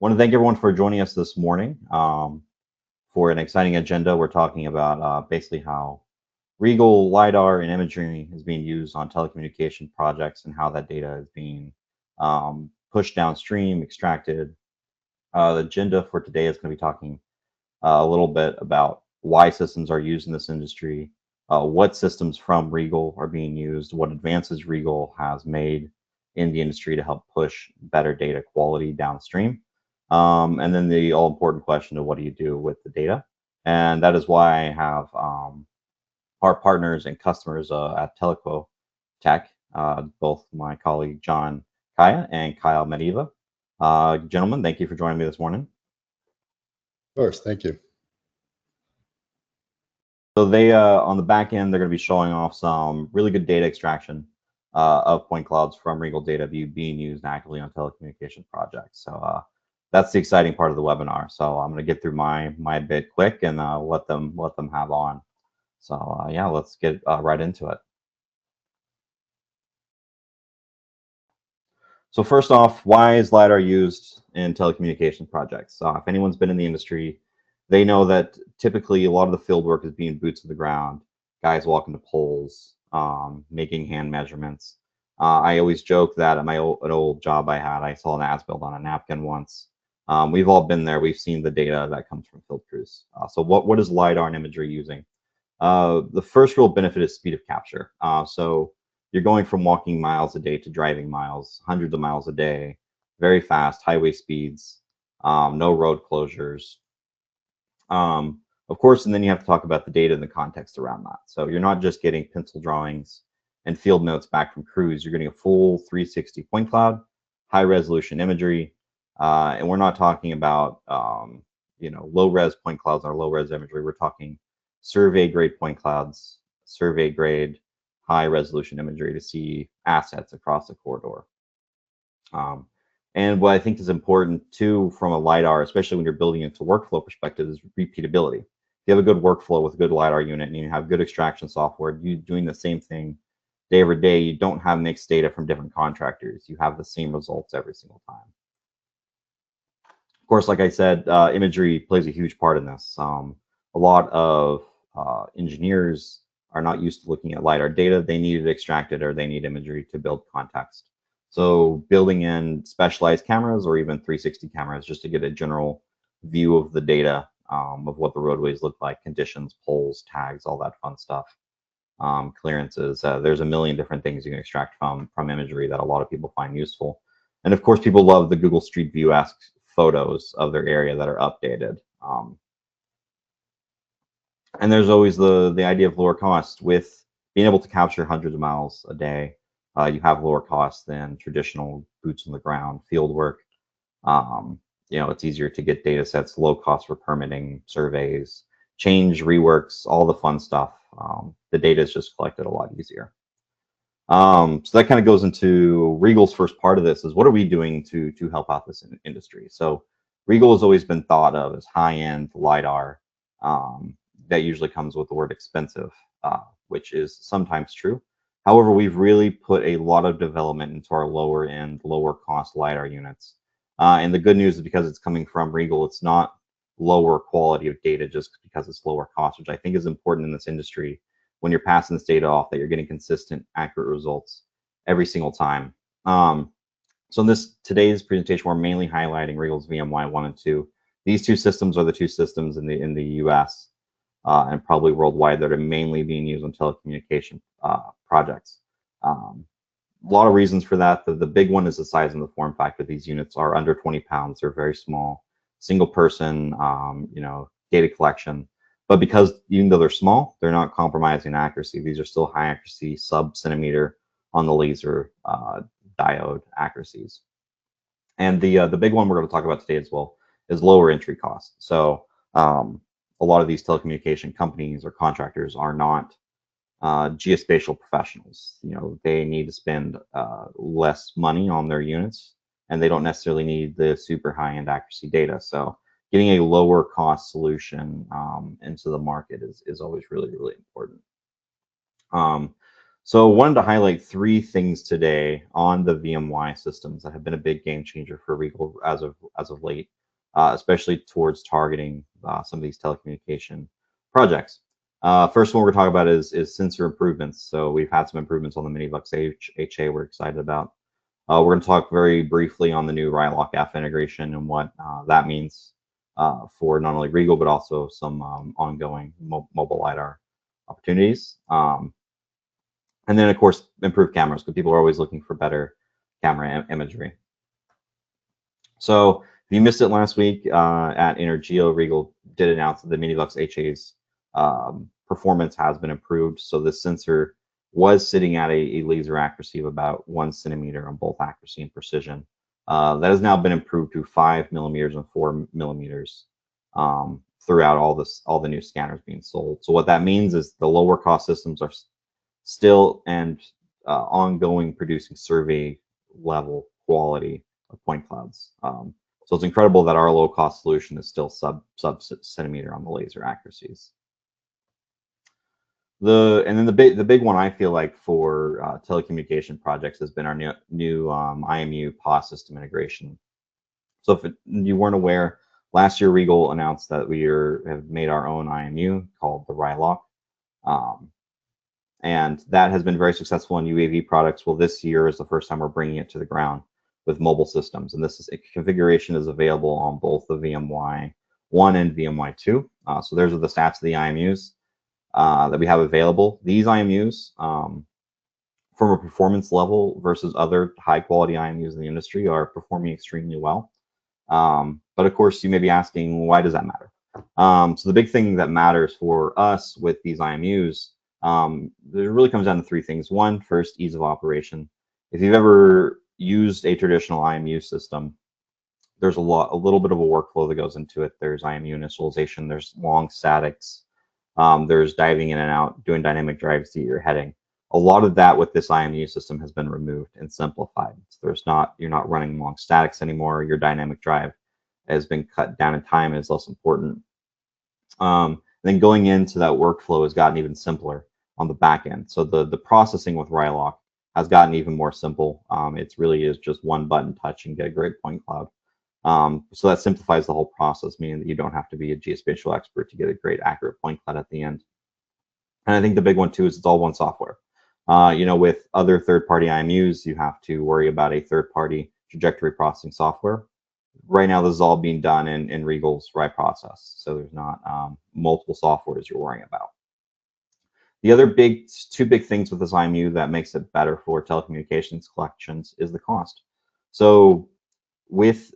want to thank everyone for joining us this morning for an exciting agenda. We're talking about basically how RIEGL LiDAR and imagery is being used on telecommunication projects and how that data is being pushed downstream, extracted. The agenda for today is going to be talking a little bit about why systems are used in this industry, what systems from RIEGL are being used, what advances RIEGL has made in the industry to help push better data quality downstream. And then the all-important question of what do you do with the data? And that is why I have our partners and customers at Teleqo Tech, both my colleague John Kaya and Kyle Mediva. Gentlemen, thank you for joining me this morning. Of course, thank you. So they, on the back end, they're going to be showing off some really good data extraction of point clouds from RIEGL data being used actively on telecommunication projects. So that's the exciting part of the webinar. So I'm going to get through my bit quick and let them have on. So yeah, let's get right into it. So first off, why is LiDAR used in telecommunication projects? If anyone's been in the industry, they know that typically a lot of the field work is being boots to the ground, guys walking to poles, making hand measurements. I always joke that at an old job I had, I saw an as-built on a napkin once. We've all been there. We've seen the data that comes from field crews. So what is LiDAR and imagery using? The first real benefit is speed of capture. So you're going from walking miles a day to driving miles, hundreds of miles a day, very fast, highway speeds, no road closures. Of course, and then you have to talk about the data and the context around that. So you're not just getting pencil drawings and field notes back from crews. You're getting a full 360 point cloud, high resolution imagery, and we're not talking about low res point clouds or low res imagery. We're talking survey grade point clouds, survey grade high resolution imagery to see assets across the corridor. And what I think is important too from a LiDAR, especially when you're building into workflow perspective, is repeatability. If you have a good workflow with a good LiDAR unit and you have good extraction software, you doing the same thing day over day, you don't have mixed data from different contractors. You have the same results every single time. Of course, like I said, imagery plays a huge part in this. A lot of engineers are not used to looking at LiDAR data. They need it extracted or they need imagery to build context. So building in specialized cameras or even 360 cameras just to get a general view of the data of what the roadways look like, conditions, poles, tags, all that fun stuff, clearances. There's a million different things you can extract from imagery that a lot of people find useful. And of course, people love the Google Street View-esque photos of their area that are updated. And there's always the idea of lower cost. With being able to capture hundreds of miles a day, you have lower costs than traditional boots on the ground field work. It's easier to get data sets, low cost for permitting, surveys, change, reworks, all the fun stuff. The data is just collected a lot easier. So that kind of goes into RIEGL's first part of this is what are we doing to help out this industry? So RIEGL has always been thought of as high-end LiDAR. That usually comes with the word expensive, which is sometimes true. However, we've really put a lot of development into our lower end, lower cost LiDAR units. And the good news is because it's coming from RIEGL, it's not lower quality of data just because it's lower cost, which I think is important in this industry when you're passing this data off, that you're getting consistent, accurate results every single time. So in today's presentation, we're mainly highlighting RIEGL's VMY-1 and 2. These two systems are the two systems in the US and probably worldwide that are mainly being used on telecommunication projects. A lot of reasons for that. The big one is the size and the form factor. These units are under 20 pounds. They're very small, single person, data collection. But because even though they're small, they're not compromising accuracy. These are still high accuracy, sub-centimeter on the laser diode accuracies. And the big one we're going to talk about today as well is lower entry cost. So a lot of these telecommunication companies or contractors are not geospatial professionals. They need to spend less money on their units, and they don't necessarily need the super high-end accuracy data. So getting a lower cost solution into the market is always really, really important. So wanted to highlight three things today on the VMY systems that have been a big game changer for RIEGL as of late, especially towards targeting some of these telecommunication projects. First one we're talking about is sensor improvements. So we've had some improvements on the MiniVux HA we're excited about. We're going to talk very briefly on the new RiLOC F integration and what that means for not only RIEGL but also some ongoing mobile LiDAR opportunities. And then, of course, improved cameras, because people are always looking for better camera imagery. So if you missed it last week at Intergeo, RIEGL did announce that the MiniVux HA's performance has been improved. So this sensor was sitting at a laser accuracy of about 1 centimeter on both accuracy and precision. That has now been improved to 5 millimeters and 4 millimeters throughout all the new scanners being sold. So what that means is the lower cost systems are still and ongoing producing survey level quality of point clouds. So it's incredible that our low cost solution is still sub centimeter on the laser accuracies. And then the big one I feel like for telecommunication projects has been our new IMU POS system integration. So if you weren't aware, last year RIEGL announced that we have made our own IMU called the RiLOC. And that has been very successful in UAV products. Well, this year is the first time we're bringing it to the ground with mobile systems. And this configuration is available on both the VMY-1 and VMY-2. So those are the stats of the IMUs that we have available. These IMUs, from a performance level versus other high quality IMUs in the industry, are performing extremely well. But of course, you may be asking, why does that matter? So the big thing that matters for us with these IMUs, it really comes down to three things. One, first, ease of operation. If you've ever used a traditional IMU system, there's a little bit of a workflow that goes into it. There's IMU initialization, there's long statics, there's diving in and out, doing dynamic drives to your heading. A lot of that with this IMU system has been removed and simplified. So you're not running long statics anymore. Your dynamic drive has been cut down in time and is less important. Then going into that workflow has gotten even simpler on the back end. So the processing with RiLOC has gotten even more simple. It really is just one button touch and get a great point cloud. So that simplifies the whole process, meaning that you don't have to be a geospatial expert to get a great accurate point cloud at the end. And I think the big one too is it's all one software. With other third-party IMUs, you have to worry about a third-party trajectory processing software. Right now, this is all being done in RIEGL's process, so there's not multiple softwares you're worrying about. The other two big things with this IMU that makes it better for telecommunications collections is the cost. So if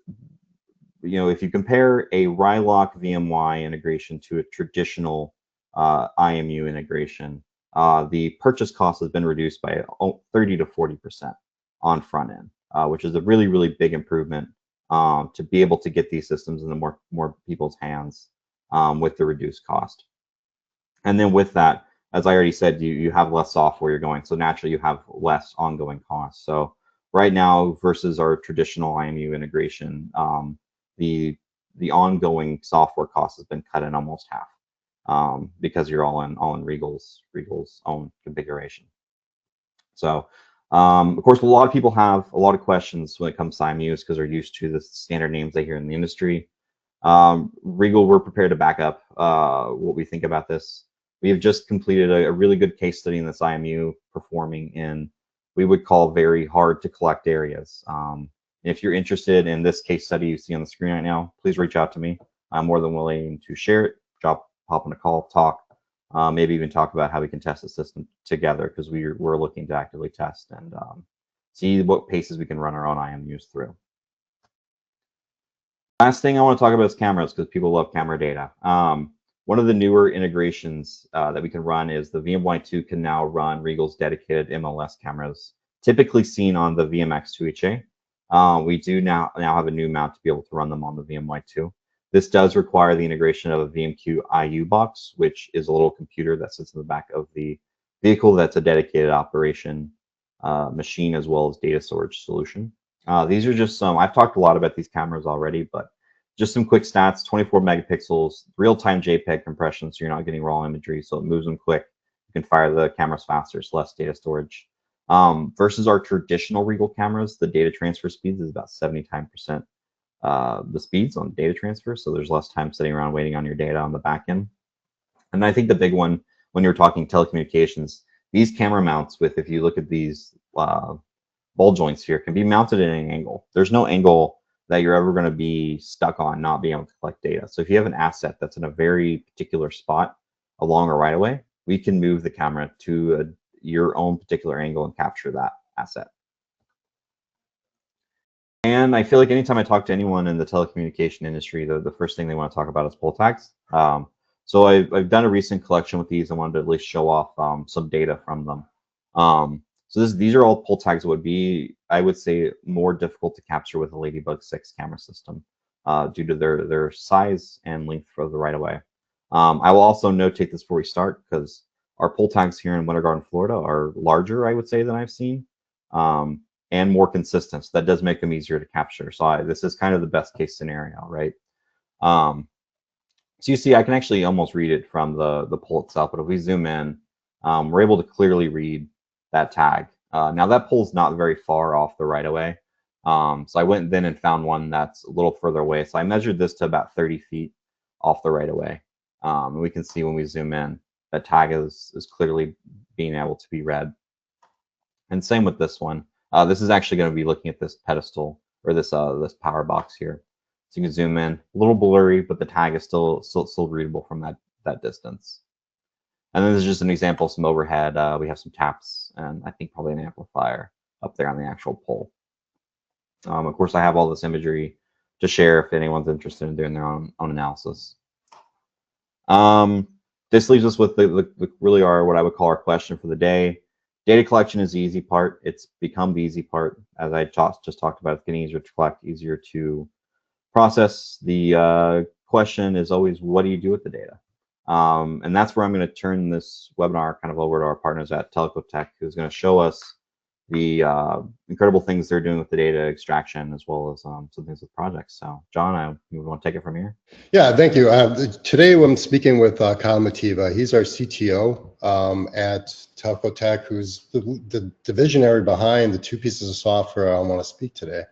you compare a RiLOC VMY integration to a traditional IMU integration, the purchase cost has been reduced by 30 to 40% on front end, which is a really, really big improvement to be able to get these systems into more people's hands with the reduced cost. And then with that, as I already said, you have less software you're going, so naturally you have less ongoing costs. So right now versus our traditional IMU integration, the ongoing software cost has been cut in almost half because you're all in RIEGL's own configuration. So of course, a lot of people have a lot of questions when it comes to IMUs because they're used to the standard names they hear in the industry. RIEGL, we're prepared to back up what we think about this. We have just completed a really good case study in this IMU performing in, we would call, very hard to collect areas. If you're interested in this case study you see on the screen right now, please reach out to me. I'm more than willing to share it, hop on a call, talk, maybe even talk about how we can test the system together, because we're looking to actively test and see what paces we can run our own IMUs through. Last thing I want to talk about is cameras, because people love camera data. One of the newer integrations that we can run is the VMY-2 can now run RIEGL's dedicated MLS cameras, typically seen on the VMX2 HA. We do now have a new mount to be able to run them on the VMY-2. This does require the integration of a VMQ IU box, which is a little computer that sits in the back of the vehicle that's a dedicated operation machine as well as data storage solution. These are just some, I've talked a lot about these cameras already, but just some quick stats: 24 megapixels, real-time JPEG compression, so you're not getting raw imagery, so it moves them quick You can fire the cameras faster, so less data storage. Versus our traditional RIEGL cameras, the data transfer speeds is about 79% the speeds on data transfer, so there's less time sitting around waiting on your data on the back end. And I think the big one, when you're talking telecommunications, these camera mounts with, if you look at these ball joints here, can be mounted at any angle. There's no angle that you're ever going to be stuck on not being able to collect data. So if you have an asset that's in a very particular spot along a right of way, we can move the camera to your own particular angle and capture that asset. And I feel like anytime I talk to anyone in the telecommunication industry, the first thing they want to talk about is pole tags. So I've done a recent collection with these. I wanted to at least show off some data from them. So these are all pole tags that would be, I would say, more difficult to capture with a Ladybug 6 camera system due to their size and length for the right of way. I will also notate this before we start, because our pole tags here in Winter Garden, Florida are larger, I would say, than I've seen. And more consistent. So that does make them easier to capture. So this is kind of the best case scenario, right? So you see, I can actually almost read it from the pole itself, but if we zoom in, we're able to clearly read that tag. Now that pole's not very far off the right of way. So I went then and found one that's a little further away. So I measured this to about 30 feet off the right of way. And we can see when we zoom in, that tag is clearly being able to be read. And same with this one. This is actually going to be looking at this pedestal, or this power box here. So you can zoom in, a little blurry, but the tag is still readable from that distance. And then this is just an example of some overhead. We have some taps, and I think probably an amplifier up there on the actual pole. Of course, I have all this imagery to share if anyone's interested in doing their own analysis. This leaves us with really what I would call our question for the day. Data collection is the easy part. It's become the easy part. As I just talked about, it's getting easier to collect, easier to process. The question is always, what do you do with the data? And that's where I'm going to turn this webinar kind of over to our partners at Teleco Tech, who's going to show us the incredible things they're doing with the data extraction, as well as some things with projects. So, John, you want to take it from here? Yeah, thank you. Today I'm speaking with Kyle Mativa. He's our CTO at Telco Tech, who's the visionary behind the two pieces of software I want to speak today.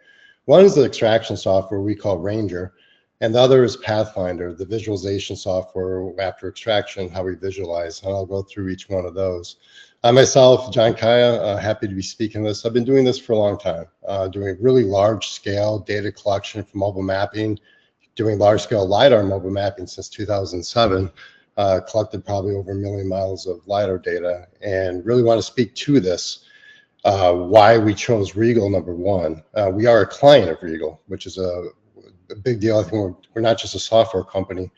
One is the extraction software we call Ranger, and the other is Pathfinder, the visualization software after extraction, how we visualize. And I'll go through each one of those. Myself, John Kaya, happy to be speaking this. I've been doing this for a long time, doing really large scale data collection for mobile mapping, doing large scale LiDAR mobile mapping since 2007, collected probably over 1 million miles of LiDAR data, and really want to speak to this, why we chose RIEGL number one. We are a client of RIEGL, which is a big deal. I think we're not just a software company.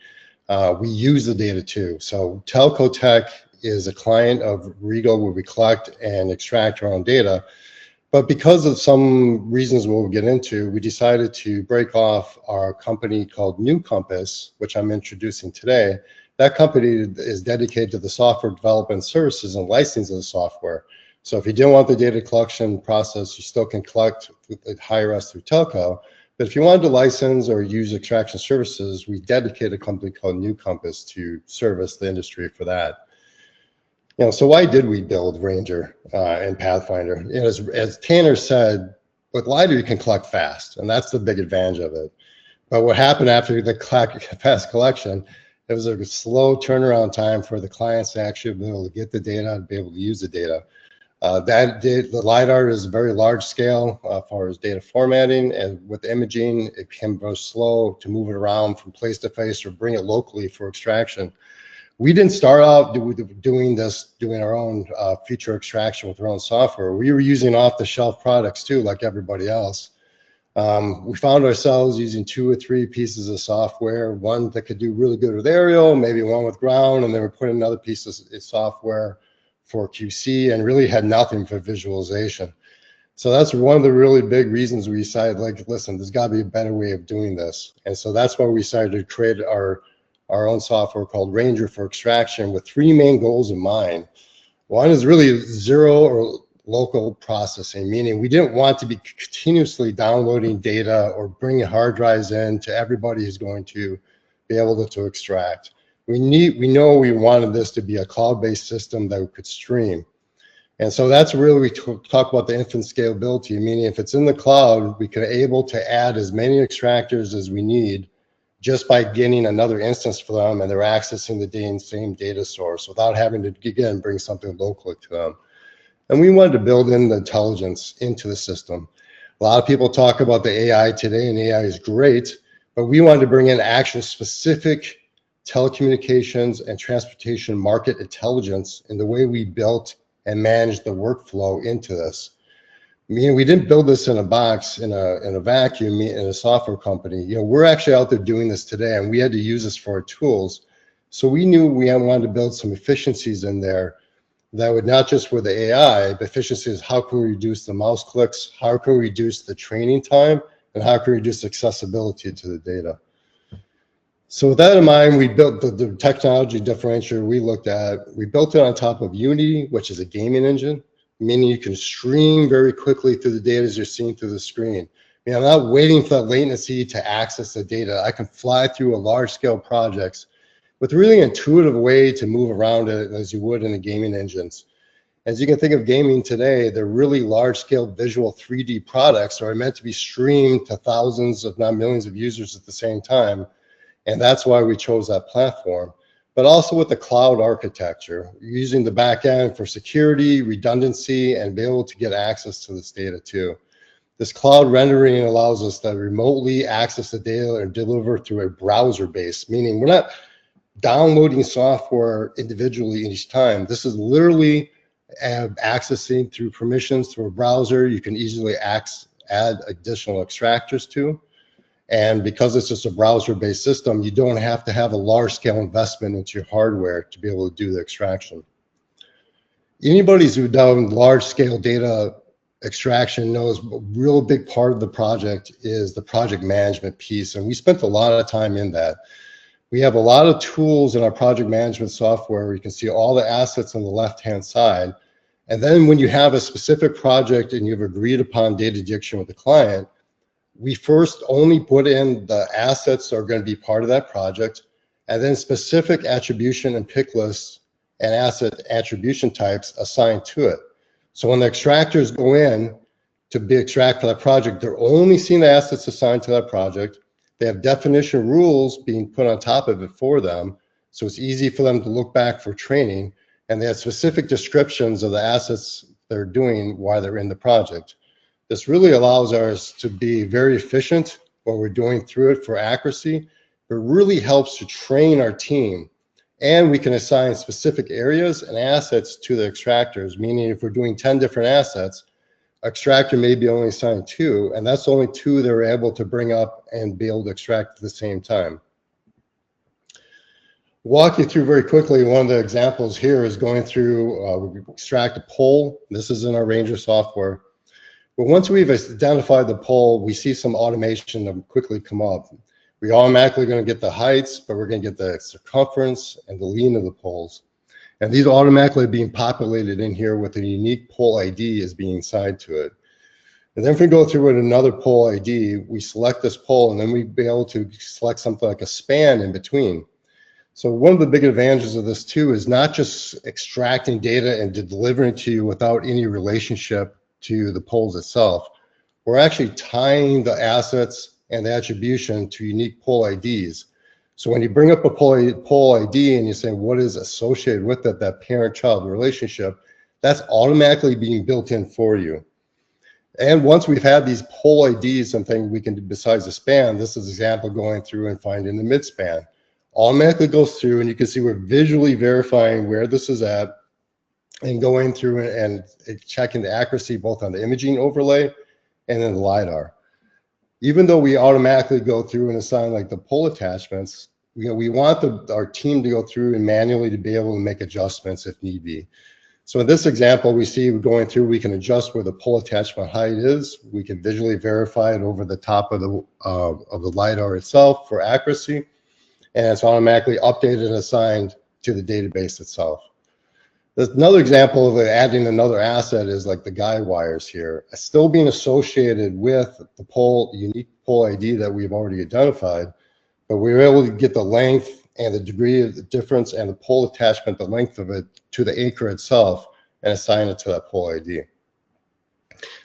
We use the data too. So Telco Tech is a client of RIEGL where we collect and extract our own data. But because of some reasons we'll get into, we decided to break off our company called New Compass, which I'm introducing today. That company is dedicated to the software development services and licensing of the software. So if you didn't want the data collection process, you still can hire us through Telco. But if you wanted to license or use extraction services, we dedicated a company called New Compass to service the industry for that. So why did we build Ranger and Pathfinder? As Tanner said, with LiDAR you can collect fast, and that's the big advantage of it. But what happened after the fast collection, it was a slow turnaround time for the clients to actually be able to get the data and be able to use the data. The LiDAR is very large scale as far as data formatting, and with imaging, it can go slow to move it around from place to place or bring it locally for extraction. We didn't start out doing our own feature extraction with our own software. We were using off-the-shelf products too, like everybody else. We found ourselves using 2 or 3 pieces of software, one that could do really good with aerial, maybe one with ground, and then we're putting another piece of software for QC, and really had nothing for visualization. So that's one of the really big reasons we decided, like, listen, there's got to be a better way of doing this. And so that's why we decided to create our own software called Ranger for extraction with 3 main goals in mind. One is really zero or local processing, meaning we didn't want to be continuously downloading data or bringing hard drives in to everybody who's going to be able to extract. we know we wanted this to be a cloud-based system that we could stream. And so that's really, we talk about the infinite scalability, meaning if it's in the cloud, we can able to add as many extractors as we need just by getting another instance for them, and they're accessing the same data source without having to, again, bring something locally to them. And we wanted to build in the intelligence into the system. A lot of people talk about the AI today, and AI is great, but we wanted to bring in actual specific telecommunications and transportation market intelligence in the way we built and managed the workflow into this. Meaning we didn't build this in a box, in a vacuum, in a software company. You know, we're actually out there doing this today, and we had to use this for our tools. So we knew we wanted to build some efficiencies in there that would not just with the AI, but efficiencies, how can we reduce the mouse clicks, how can we reduce the training time, and how can we reduce accessibility to the data. So with that in mind, we built the technology differentiator we looked at. We built it on top of Unity, which is a gaming engine, meaning you can stream very quickly through the data as you're seeing through the screen. I mean, I'm not waiting for that latency to access the data. I can fly through a large-scale projects with a really intuitive way to move around it as you would in the gaming engines. As you can think of gaming today, they're really large-scale visual 3D products that are meant to be streamed to thousands, if not millions of users at the same time. And that's why we chose that platform. But also with the cloud architecture, using the back end for security, redundancy, and be able to get access to this data too. This cloud rendering allows us to remotely access the data and deliver through a browser base, meaning we're not downloading software individually each time. This is literally accessing through permissions through a browser. You can easily add additional extractors to. And because it's just a browser-based system, you don't have to have a large-scale investment into your hardware to be able to do the extraction. Anybody who's done large-scale data extraction knows a real big part of the project is the project management piece, and we spent a lot of time in that. We have a lot of tools in our project management software where you can see all the assets on the left-hand side, and then when you have a specific project and you've agreed upon data injection with the client, we first only put in the assets that are going to be part of that project, and then specific attribution and pick lists and asset attribution types assigned to it. So when the extractors go in to be extract for that project, they're only seeing the assets assigned to that project. They have definition rules being put on top of it for them, so it's easy for them to look back for training, and they have specific descriptions of the assets they're doing while they're in the project. This really allows us to be very efficient when we're doing through it for accuracy. It really helps to train our team, and we can assign specific areas and assets to the extractors, meaning if we're doing 10 different assets, extractor may be only assigned 2, and that's only 2 they're able to bring up and be able to extract at the same time. Walk you through very quickly, one of the examples here is going through, we extract a pole. This is in our Ranger software. But once we've identified the pole, we see some automation that quickly come up. We're automatically going to get the heights, but we're going to get the circumference and the lean of the poles. And these are automatically being populated in here with a unique pole ID is being assigned to it. And then if we go through with another pole ID, we select this pole, and then we'd be able to select something like a span in between. So one of the big advantages of this too is not just extracting data and delivering it to you without any relationship to the poles itself. We're actually tying the assets and the attribution to unique pole IDs. So when you bring up a pole ID and you say what is associated with it, that parent-child relationship, that's automatically being built in for you. And once we've had these pole IDs, something we can do besides the span, this is an example going through and finding the mid-span. Automatically goes through, and you can see we're visually verifying where this is at, and going through and checking the accuracy both on the imaging overlay and then the LiDAR. Even though we automatically go through and assign like the pole attachments, we want our team to go through and manually to be able to make adjustments if need be. So in this example, we see going through, we can adjust where the pole attachment height is. We can visually verify it over the top of the LiDAR itself for accuracy, and it's automatically updated and assigned to the database itself. There's another example of adding another asset is like the guide wires here, still being associated with the unique pole ID that we've already identified, but we were able to get the length and the degree of the difference and the pole attachment, the length of it to the anchor itself, and assign it to that pole ID.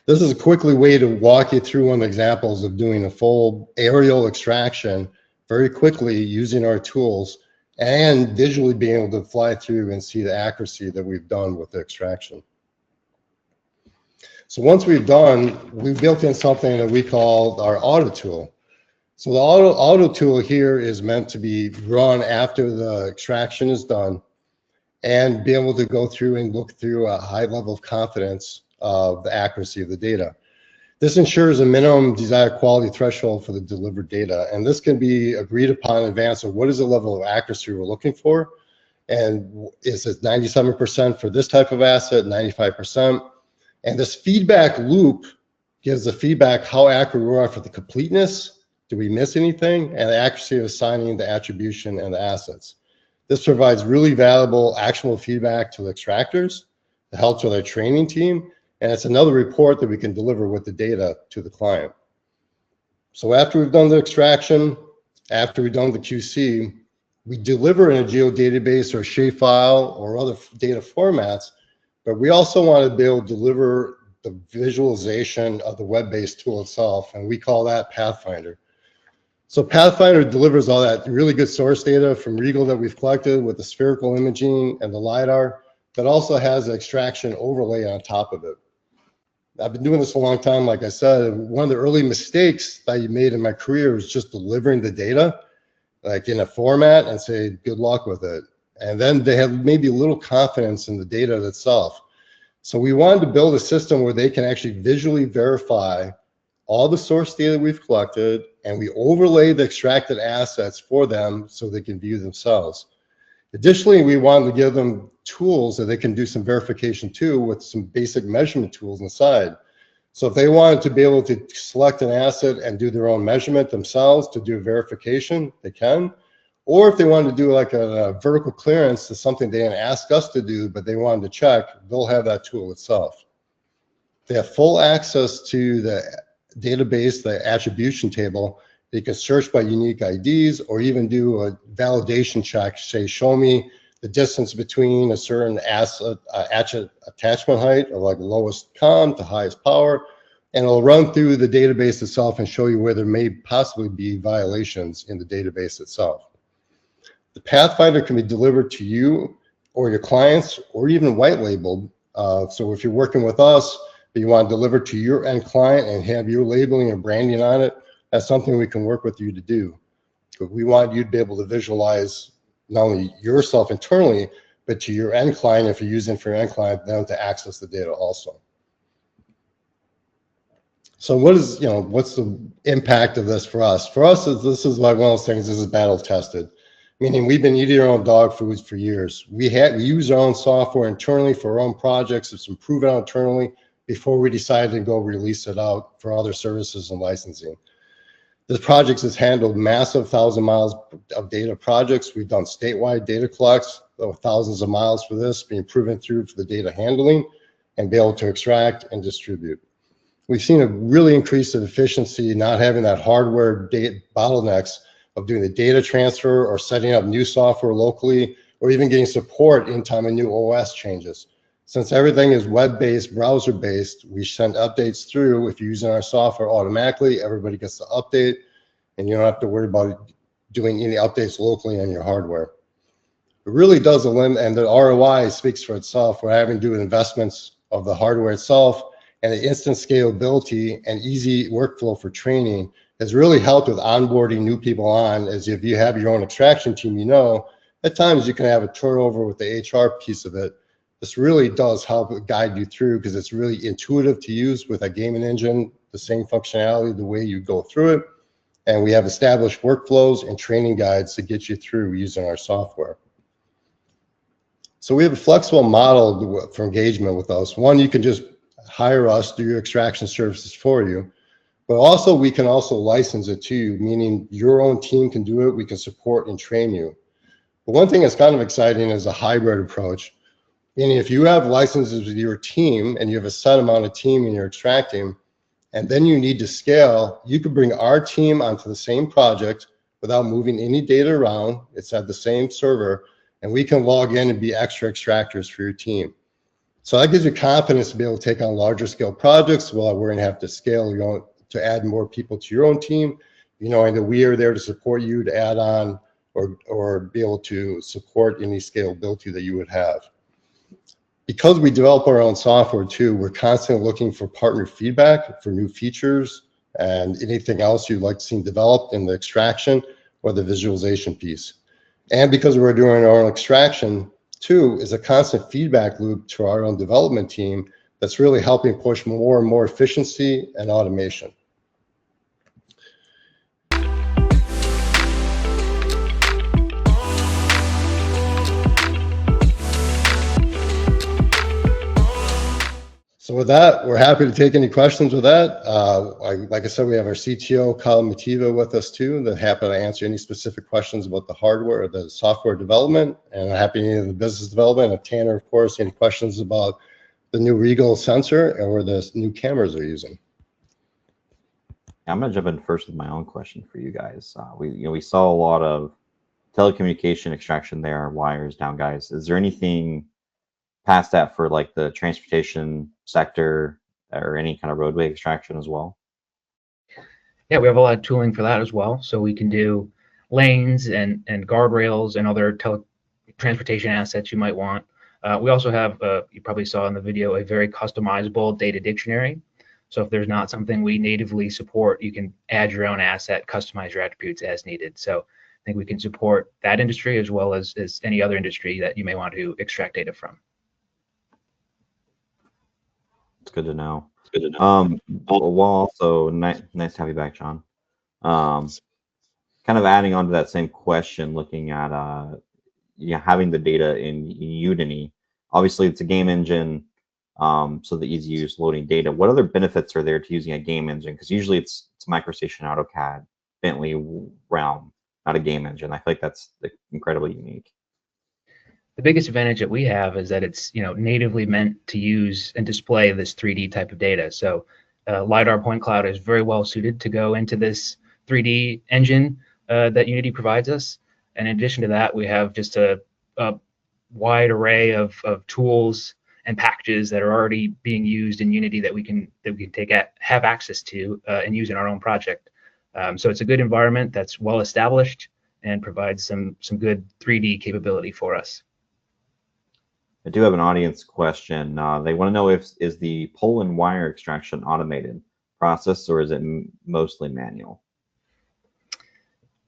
This is a quickly way to walk you through one of the examples of doing a full aerial extraction very quickly using our tools and visually being able to fly through and see the accuracy that we've done with the extraction. So once we've built in something that we call our auto tool. So the auto tool here is meant to be run after the extraction is done and be able to go through and look through a high level of confidence of the accuracy of the data. This ensures a minimum desired quality threshold for the delivered data. And this can be agreed upon in advance of what is the level of accuracy we're looking for. And is it 97% for this type of asset, 95%? And this feedback loop gives the feedback how accurate we are for the completeness, do we miss anything, and the accuracy of assigning the attribution and the assets. This provides really valuable, actionable feedback to the extractors, it helps with our training team, and it's another report that we can deliver with the data to the client. So after we've done the extraction, after we've done the QC, we deliver in a geodatabase or shapefile or other data formats, but we also want to be able to deliver the visualization of the web-based tool itself, and we call that Pathfinder. So Pathfinder delivers all that really good source data from RIEGL that we've collected with the spherical imaging and the LiDAR, that also has an extraction overlay on top of it. I've been doing this a long time, like I said. One of the early mistakes that I made in my career was just delivering the data, like in a format, and say, good luck with it. And then they have maybe little confidence in the data itself. So we wanted to build a system where they can actually visually verify all the source data we've collected, and we overlay the extracted assets for them so they can view themselves. Additionally, we wanted to give them tools that they can do some verification too with some basic measurement tools inside. So if they wanted to be able to select an asset and do their own measurement themselves to do verification, they can. Or if they wanted to do like a vertical clearance to something they didn't ask us to do, but they wanted to check, they'll have that tool itself. They have full access to the database, the attribution table. They can search by unique IDs or even do a validation check, say, show me the distance between a certain asset attachment height of like lowest com to highest power, and it'll run through the database itself and show you where there may possibly be violations in the database itself. The Pathfinder can be delivered to you or your clients or even white labeled. So if you're working with us, but you want to deliver to your end client and have your labeling and branding on it, that's something we can work with you to do. But we want you to be able to visualize not only yourself internally, but to your end client, if you're using for your end client, them to access the data also. So what's the impact of this for us? For us, this is like one of those things, this is battle tested. Meaning we've been eating our own dog foods for years. We use our own software internally for our own projects. It's been proven out internally before we decided to go release it out for other services and licensing. This project has handled massive 1,000 miles of data projects. We've done statewide data collects, thousands of miles for this, being proven through for the data handling and be able to extract and distribute. We've seen a really increase in efficiency, not having that hardware bottlenecks of doing the data transfer or setting up new software locally, or even getting support in time of new OS changes. Since everything is web-based, browser-based, we send updates through. If you're using our software automatically, everybody gets the update, and you don't have to worry about doing any updates locally on your hardware. It really does and the ROI speaks for itself. We're having to do investments of the hardware itself, and the instant scalability and easy workflow for training has really helped with onboarding new people on. As if you have your own extraction team, at times you can have a turnover with the HR piece of it. This really does help guide you through because it's really intuitive to use with a gaming engine, the same functionality, the way you go through it. And we have established workflows and training guides to get you through using our software. So we have a flexible model for engagement with us. One, you can just hire us, do your extraction services for you. But also, we can also license it to you, meaning your own team can do it. We can support and train you. But one thing that's kind of exciting is a hybrid approach. Meaning if you have licenses with your team and you have a set amount of team and you're extracting, and then you need to scale, you could bring our team onto the same project without moving any data around. It's at the same server, and we can log in and be extra extractors for your team. So that gives you confidence to be able to take on larger scale projects without worrying to have to scale, to add more people to your own team, and that we are there to support you to add on or be able to support any scalability that you would have. Because we develop our own software too, we're constantly looking for partner feedback for new features and anything else you'd like to see developed in the extraction or the visualization piece. And because we're doing our own extraction too, is a constant feedback loop to our own development team that's really helping push more and more efficiency and automation. So with that, we're happy to take any questions with that. Like I said, we have our CTO, Kyle Mativa, with us too. They're happy to answer any specific questions about the hardware or the software development, and I'm happy to answer the business development. And Tanner, of course, any questions about the new RIEGL sensor or the new cameras they're using. I'm gonna jump in first with my own question for you guys. We saw a lot of telecommunication extraction there, wires, down guys. Is there anything past that for like the transportation sector or any kind of roadway extraction as well? Yeah, we have a lot of tooling for that as well. So we can do lanes and guardrails and other transportation assets you might want. We also have, you probably saw in the video, a very customizable data dictionary. So if there's not something we natively support, you can add your own asset, customize your attributes as needed. So I think we can support that industry as well as any other industry that you may want to extract data from. It's good to know. It's good to know. Well, also nice to have you back, John. Kind of adding on to that same question, looking at having the data in Unity. Obviously, it's a game engine, so the easy use loading data. What other benefits are there to using a game engine? Because usually it's MicroStation, AutoCAD, Bentley, Realm, not a game engine. I feel like that's incredibly unique. The biggest advantage that we have is that it's natively meant to use and display this 3D type of data. So LiDAR point cloud is very well suited to go into this 3D engine that Unity provides us. And in addition to that, we have just a wide array of tools and packages that are already being used in Unity that we can have access to and use in our own project. So it's a good environment that's well established and provides some good 3D capability for us. I do have an audience question. They want to know is the pole and wire extraction automated process or is it mostly manual?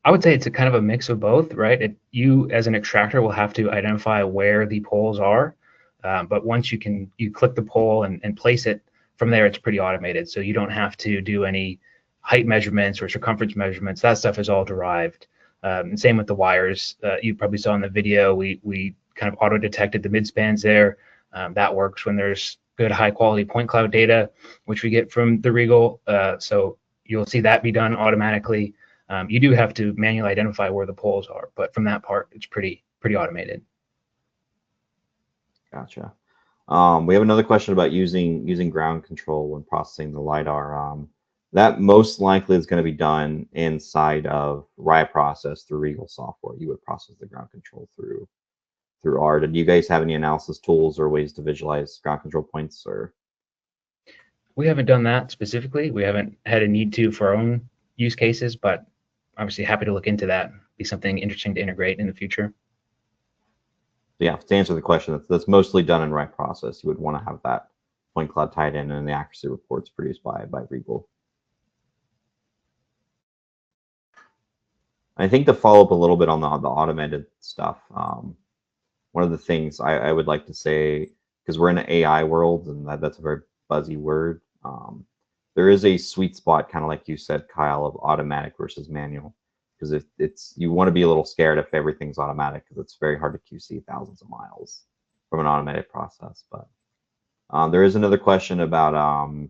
I would say it's a kind of a mix of both, right? You as an extractor will have to identify where the poles are, but once you click the pole and place it, from there it's pretty automated. So you don't have to do any height measurements or circumference measurements. That stuff is all derived. And same with the wires. You probably saw in the video, we kind of auto-detected the mid-spans there. That works when there's good high-quality point cloud data, which we get from the RIEGL. So you'll see that be done automatically. You do have to manually identify where the poles are, but from that part, it's pretty automated. Gotcha. We have another question about using ground control when processing the LiDAR. That most likely is going to be done inside of RIEGL process through RIEGL software. You would process the ground control through R. Do you guys have any analysis tools or ways to visualize ground control points? Or we haven't done that specifically. We haven't had a need to for our own use cases, but obviously happy to look into that. Be something interesting to integrate in the future. Yeah, to answer the question, that's mostly done in RIEGL process. You would want to have that point cloud tied in and the accuracy reports produced by RIEGL. I think to follow up a little bit on the automated stuff, one of the things I would like to say, because we're in an AI world and that's a very buzzy word, there is a sweet spot, kind of like you said, Kyle, of automatic versus manual. Because you want to be a little scared if everything's automatic, because it's very hard to QC thousands of miles from an automated process. But there is another question about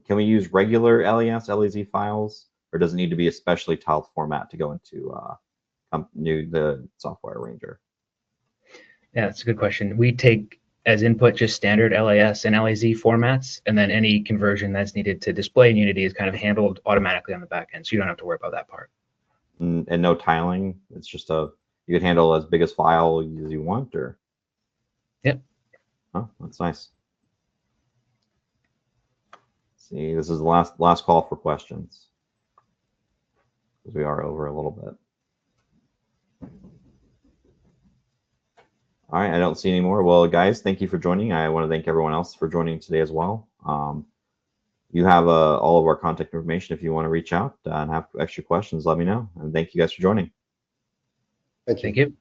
can we use regular LES, LEZ files, or does it need to be a specially tiled format to go into the software arranger? Yeah, that's a good question. We take as input just standard LAS and LAZ formats, and then any conversion that's needed to display in Unity is kind of handled automatically on the back end, so you don't have to worry about that part. and no tiling. It's just you can handle as big as file as you want, or. Yep. Oh, that's nice. See, this is the last call for questions, because we are over a little bit. All right, I don't see any more. Well, guys, thank you for joining. I want to thank everyone else for joining today as well. You have all of our contact information if you want to reach out and have extra questions. Let me know. And thank you guys for joining. Thank you. Thank you.